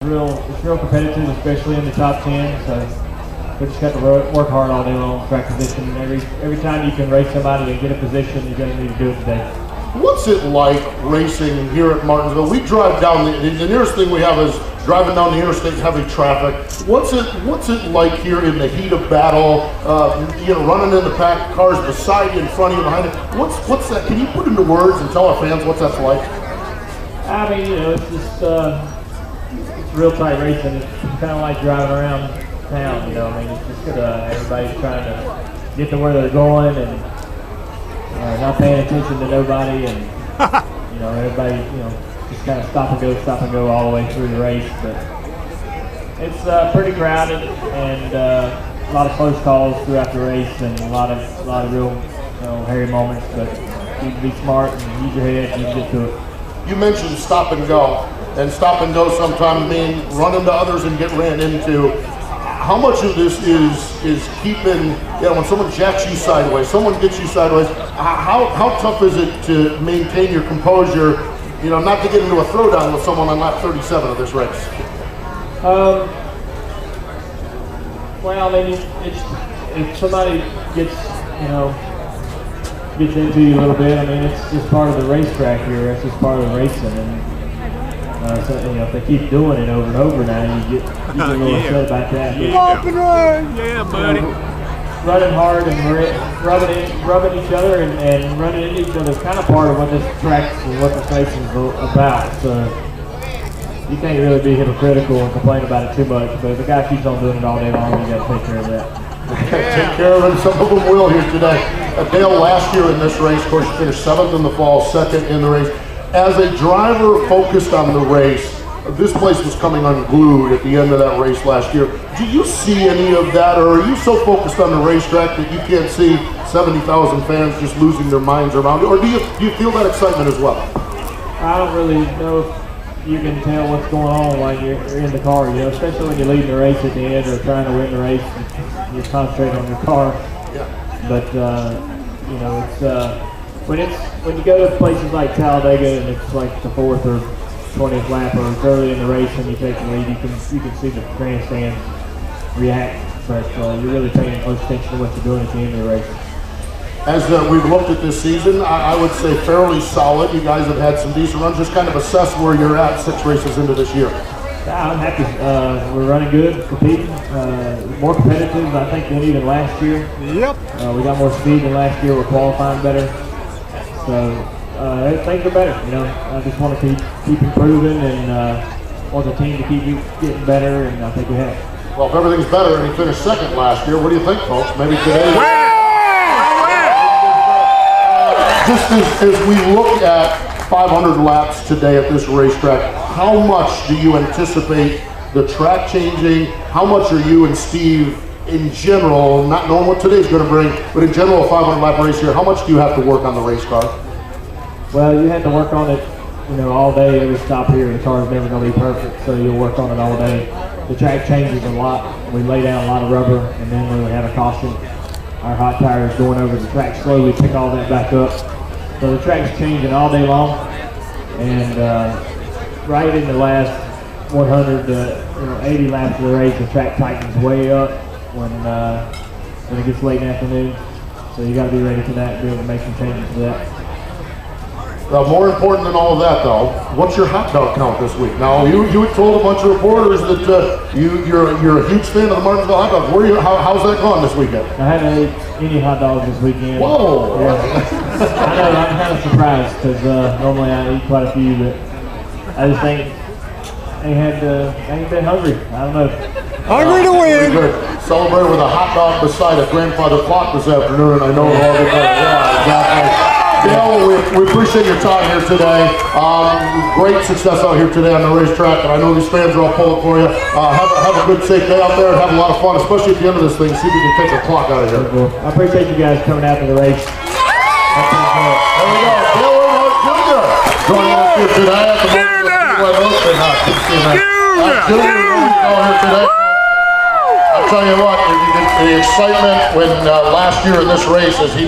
It's real competitive, especially in the top 10. So we just have to work hard all day long, track position. Every time you can race somebody and get a position, you're going to need to do it today. What's it like racing here at Martinsville? We drive down the nearest thing we have is driving down the interstate, heavy traffic. What's it like here in the heat of battle? Running in the packed cars beside you, in front of you, behind you. What's that? Can you put into words and tell our fans what that's like? I mean, it's just it's real tight racing. It's kind of like driving around town. I mean, it's just everybody's trying to get to where they're going and not paying attention to nobody, and everybody just kind of stop and go all the way through the race. But it's pretty crowded and a lot of close calls throughout the race and a lot of real hairy moments. But you need to be smart and use your head and you can get to it. You mentioned stop and go, and stop and go sometimes mean run into others and get ran into. How much of this is keeping, when someone jacks you sideways, someone gets you sideways, how tough is it to maintain your composure, not to get into a throwdown with someone on lap 37 of this race? Well, I mean, if somebody gets into you a little bit, I mean, it's just part of the racetrack here. It's just part of the racing, and so, if they keep doing it over and over now, you get a little upset about that. Yeah, buddy. Running hard and rubbing each other and running into each other is kind of part of what this track and what this racing is about. So you can't really be hypocritical and complain about it too much. But if a guy keeps on doing it all day long, you got to take care of that. Take care of it. Some of them will here today. Dale, last year in this race, of course, you finished 7th in the fall, 2nd in the race. As a driver focused on the race, this place was coming unglued at the end of that race last year. Do you see any of that, or are you so focused on the racetrack that you can't see 70,000 fans just losing their minds around it? Or do you feel that excitement as well? I don't really know if you can tell what's going on while you're in the car, especially when you're leading the race at the end or trying to win the race. You concentrate on your car. Yeah. But it's when you go to places like Talladega and it's like the 4th or 20th lap or it's early in the race and you take the lead, you can see the grandstands react. But you're really paying close attention to what you're doing at the end of the race. As we've looked at this season, I would say fairly solid. You guys have had some decent runs. Just kind of assess where you're at 6 races into this year. Yeah, I'm happy. We're running good, competing, more competitive, I think, than even last year. Yep. We got more speed than last year. We're qualifying better. So things are better. I just want to keep improving and want the team to keep getting better, and I think we have. Well, if everything's better and you finished 2nd last year, what do you think, folks? Maybe today. Just as we look at 500 laps today at this racetrack, how much do you anticipate the track changing? How much are you and Steve in general, not knowing what today's going to bring, but in general, a 500 lap race here, how much do you have to work on the race car? Well, you have to work on it, all day, every stop here. The car's never going to be perfect, so you'll work on it all day. The track changes a lot. We lay down a lot of rubber, and then when we have a caution, our hot tires going over the track slowly pick all that back up. So the track's changing all day long, and right in the last 100 to 80 laps of the race, the track tightens way up when it gets late in the afternoon. So you got to be ready for that and be able to make some changes to that. More important than all of that, though, what's your hot dog count this week? Now, you had told a bunch of reporters that you're a huge fan of the Martinsville hot dogs. How's that gone this weekend? I haven't ate any hot dogs this weekend. Whoa! Yeah. I know, I'm kind of surprised because normally I eat quite a few, but I just think I ain't been hungry. I don't know. Hungry to win. Good. Celebrate with a hot dog beside a grandfather clock this afternoon, and I know it'll all get better. Yeah, exactly. Dale, we appreciate your time here today. Great success out here today on the racetrack, and I know these fans are all pulling for you. Have a good, safe day out there and have a lot of fun, especially at the end of this thing. See if you can take the clock out of here. I appreciate you guys coming out to the race. There we go. Dale Earnhardt Jr. joining us here today at the Junior here today. I'll tell you what, the excitement when last year in this race as he